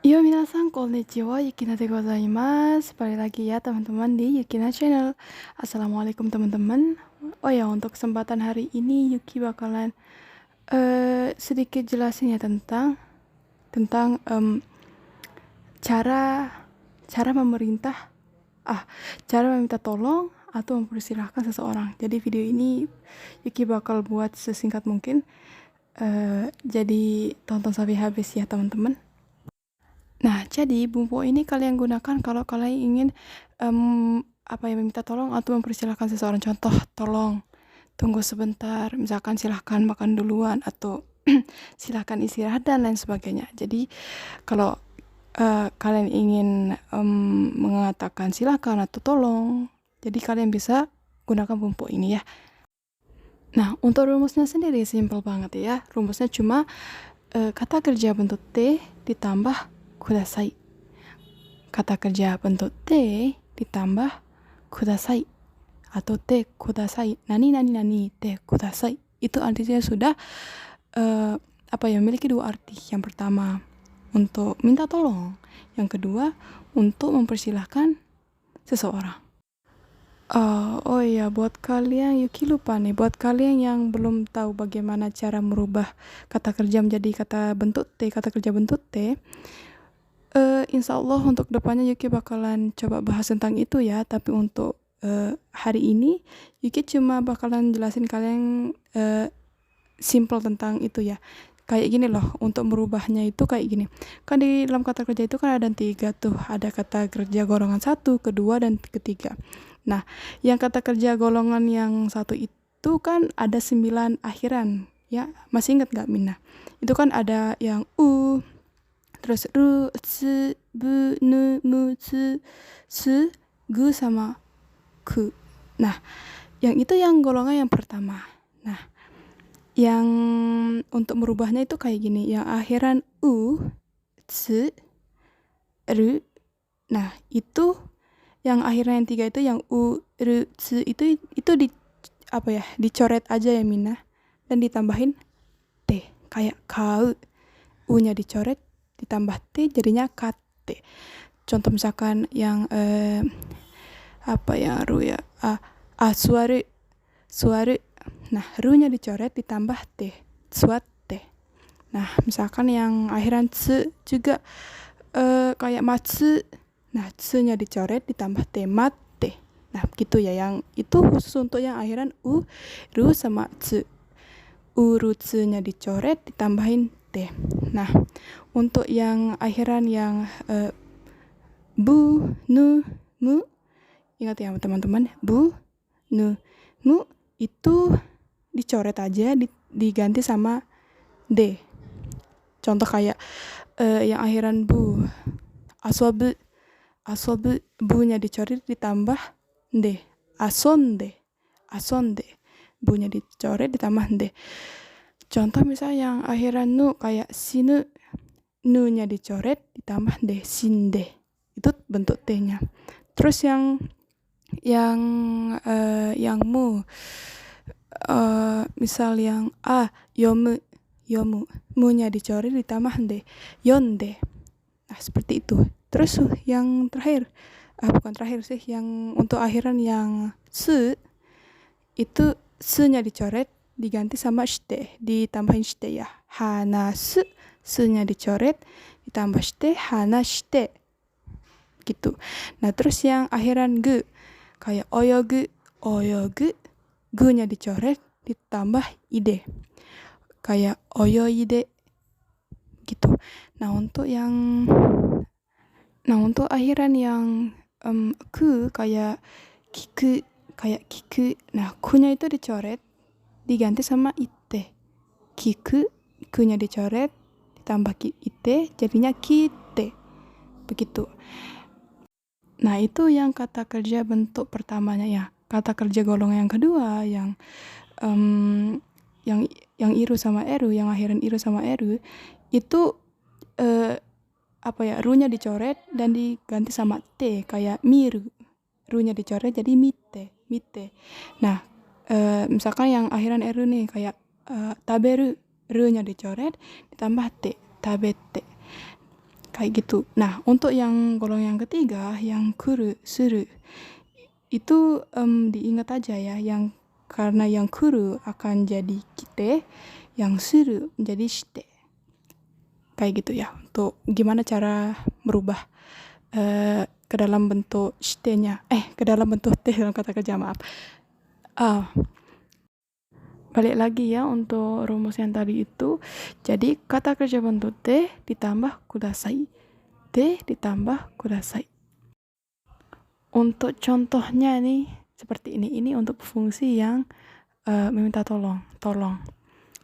Yo minasan, konnichiwa, Yukina de gozaimasu. Balik lagi ya teman-teman di Yukina Channel. Assalamualaikum teman-teman. Oh ya, untuk kesempatan hari ini Yuki bakalan sedikit jelasin ya tentang cara cara memerintah cara meminta tolong atau mempersilahkan seseorang. Jadi video ini Yuki bakal buat sesingkat mungkin. Jadi tonton sampai habis ya teman-teman. Nah, jadi bumbu ini kalian gunakan kalau kalian ingin meminta tolong atau mempersilahkan seseorang. Contoh, tolong tunggu sebentar, misalkan silahkan makan duluan atau silahkan istirahat dan lain sebagainya. Jadi kalau kalian ingin mengatakan silahkan atau tolong, jadi kalian bisa gunakan bumbu ini ya. Nah, untuk rumusnya sendiri simple banget ya. Rumusnya cuma kata kerja bentuk T ditambah kudasai. Kata kerja bentuk T ditambah kudasai atau T kudasai. Nani T kudasai. Itu artinya sudah memiliki dua arti. Yang pertama untuk minta tolong, yang kedua untuk mempersilahkan seseorang. Oh iya, buat kalian Yuki lupa nih, buat kalian yang belum tahu bagaimana cara merubah kata kerja menjadi kata kerja bentuk T, insya Allah untuk depannya Yuki bakalan coba bahas tentang itu ya. Tapi untuk hari ini Yuki cuma bakalan jelasin kalian simple tentang itu ya. Kayak gini loh, untuk merubahnya itu kayak gini. Kan di dalam kata kerja itu kan ada 3 tuh. Ada kata kerja golongan 1, kedua, dan ketiga. Nah, yang kata kerja golongan yang 1 itu kan ada 9 akhiran. Ya, masih ingat gak Mina? Itu kan ada yang U, terus ru, tsu, bu, nu, mu, tsu, su, gu, sama ku. Nah, yang itu yang golongan yang pertama. Nah, yang untuk merubahnya itu kayak gini. Yang akhiran u, tsu, ru. Nah, itu yang akhiran yang 3 itu yang u, ru, tsu itu dicoret aja ya Mina, dan ditambahin t kayak kau. U-nya dicoret ditambah T jadinya kate. Contoh misalkan yang ru ya, suaru. Nah, ru-nya dicoret ditambah T, suate. Nah, misalkan yang akhiran tsu juga kayak matsu. Nah, tsu-nya dicoret ditambah T, mate. Nah, gitu ya. Yang itu khusus untuk yang akhiran u, ru, sama tsu. Urutsunya dicoret ditambahin T. Nah, untuk yang akhiran yang bu, nu, mu, ingat ya teman-teman, bu, nu, mu itu dicoret aja, diganti sama D. Contoh kayak yang akhiran bu, asobu, bu-nya dicoret ditambah D, asonde. Bu-nya dicoret ditambah D. Contoh misalnya yang akhiran nu kayak sinu, nu-nya dicoret ditambah D, sinde. Itu bentuk T-nya. Terus yang mu, misal yang yomu, mu-nya dicoret ditambah D, yonde. Nah, seperti itu. Terus yang terakhir, bukan terakhir sih, yang untuk akhiran yang su, itu su-nya dicoret diganti sama shite, ditambahin shite ya. Hanasu, su-nya dicoret ditambah shite, hanashite. Gitu. Nah, terus yang akhiran gu kayak oyogu, gu-nya dicoret ditambah ide. Kayak oyoide gitu. Nah, untuk akhiran yang ku kayak kiku, nah, ku-nya itu dicoret diganti sama ite. Kiku, ku-nya dicoret ditambah ite jadinya kite. Begitu. Nah, itu yang kata kerja bentuk pertamanya ya. Kata kerja golongan yang kedua yang iru sama eru, yang akhiran iru sama eru itu ru-nya dicoret dan diganti sama t kayak miru. Ru-nya dicoret jadi mite. Nah, misalkan yang akhiran eru nih kayak taberu, ru-nya dicoret ditambah t, tabete. Kayak gitu. Nah, untuk yang golongan yang ketiga, yang kuru, suru, itu diingat aja ya, yang karena yang kuru akan jadi kite, yang suru menjadi shite. Kayak gitu ya. Untuk gimana cara merubah ke dalam bentuk shite-nya. Ke dalam bentuk te dalam kata kerja, maaf. Balik lagi ya untuk rumus yang tadi itu. Jadi kata kerja bentuk te ditambah kudasai. Te ditambah kudasai. Untuk contohnya nih seperti ini. Ini untuk fungsi yang meminta tolong.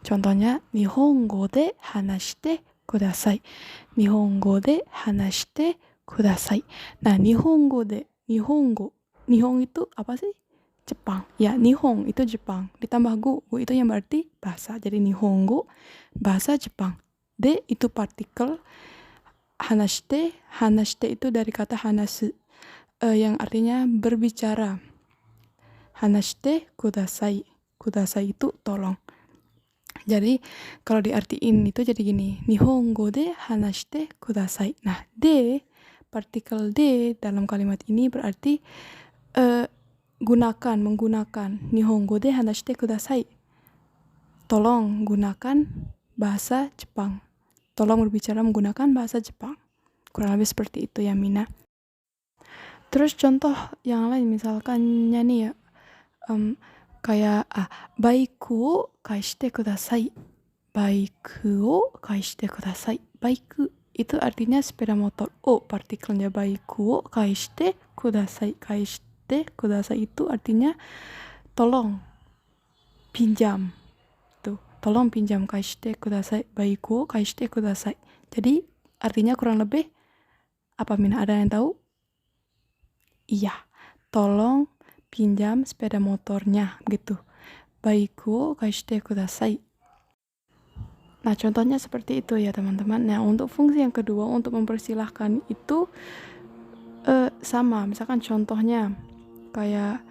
Contohnya Nihongo de hanashite kudasai. Nihongo de hanashite kudasai. Nah, Nihongo itu apa sih? Jepang. Ya, Nihon itu Jepang. Ditambah go itu yang berarti bahasa. Jadi Nihongo, bahasa Jepang. De itu partikel. Hanashite itu dari kata hanasu. Yang artinya berbicara. Hanashite kudasai. Kudasai itu tolong. Jadi, kalau diartiin itu jadi gini. Nihongo de hanashite kudasai. Nah, de, partikel de dalam kalimat ini berarti menggunakan Nihongo de hanashite kudasai. Tolong gunakan bahasa Jepang. Tolong berbicara menggunakan bahasa Jepang. Kurang lebih seperti itu ya, Mina. Terus contoh yang lain misalkan nih ya, kayak baiku o kaishite kudasai. Baiku o kaishite kudasai. Baiku itu artinya sepeda motor. O partikelnya baiku o kaishite kudasai. Kaishite kudasai itu artinya tolong pinjam. Tuh, tolong pinjam kaishite kudasai. Baiku o kaishite kudasai. Jadi artinya kurang lebih apa, Mina? Ada yang tahu? Iya, tolong pinjam sepeda motornya gitu. Baiku o kaishite kudasai. Nah, contohnya seperti itu ya, teman-teman. Nah, untuk fungsi yang kedua, untuk mempersilahkan itu sama. Misalkan contohnya kayak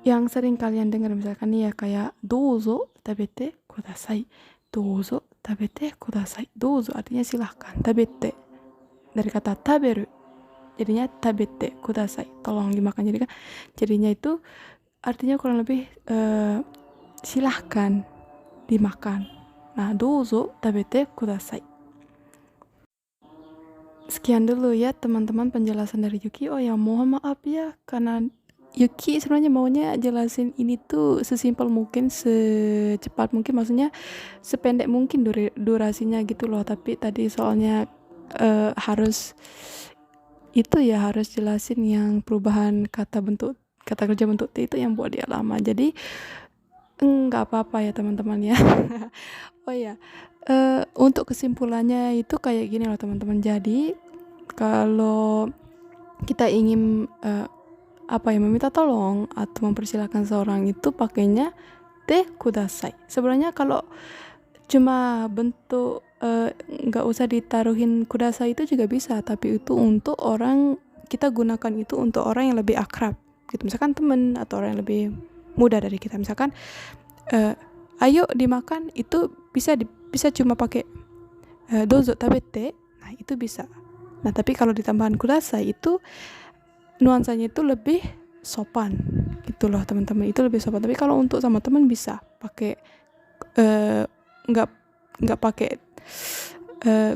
yang sering kalian dengar misalkan nih ya, kayak douzo tabete kudasai. Douzo tabete kudasai. Douzo artinya silahkan. Tabete dari kata taberu. Jadinya tabete kudasai. Tolong dimakan. Jadi kan jadinya itu artinya kurang lebih silahkan dimakan. Nah, douzo tabete kudasai. Sekian dulu ya teman-teman penjelasan dari Yuki. Oh ya, mohon maaf ya karena Yuki sebenarnya maunya jelasin ini tuh sesimpel mungkin, secepat mungkin, maksudnya sependek mungkin durasinya gitu loh. Tapi tadi soalnya harus jelasin yang perubahan kata kerja bentuk T itu yang buat dia lama. Jadi nggak apa-apa ya teman-teman ya. Oh ya, untuk kesimpulannya itu kayak gini loh teman-teman. Jadi kalau kita ingin meminta tolong atau mempersilahkan seorang itu pakainya te kudasai. Sebenarnya kalau cuma bentuk nggak usah ditaruhin kudasai itu juga bisa, tapi itu untuk orang, kita gunakan itu untuk orang yang lebih akrab gitu, misalkan teman atau orang yang lebih muda dari kita. Misalkan ayo dimakan, itu bisa cuma pakai dozo tabete. Nah, itu bisa. Nah, tapi kalau ditambahan kudasai itu nuansanya itu lebih sopan gitu loh teman-teman. Itu lebih sopan. Tapi kalau untuk sama teman bisa pakai nggak pakai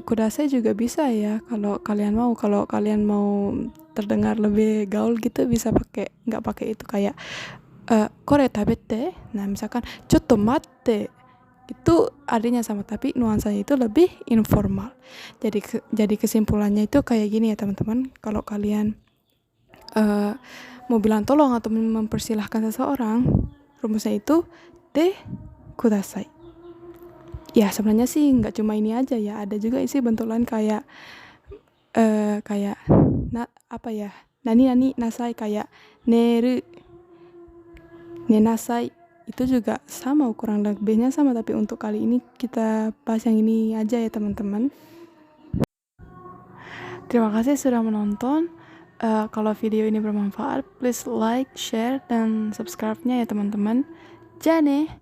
kudasai juga bisa ya kalau kalian mau. Kalau kalian mau terdengar lebih gaul gitu bisa nggak pakai itu, kayak kore tabete. Nah, misalkan chotto matte, itu artinya sama tapi nuansanya itu lebih informal. Jadi kesimpulannya itu kayak gini ya teman-teman. Kalau kalian mau bilang tolong atau mempersilahkan seseorang, rumusnya itu te kudasai. Ya, sebenarnya sih nggak cuma ini aja ya, ada juga isi bentuk lain kayak nani nasai, kayak neru nenasai, itu juga sama, kurang lebihnya sama, tapi untuk kali ini kita bahas yang ini aja ya teman-teman. Terima kasih sudah menonton. Kalau video ini bermanfaat, please like, share, dan subscribe-nya ya teman-teman. Jane!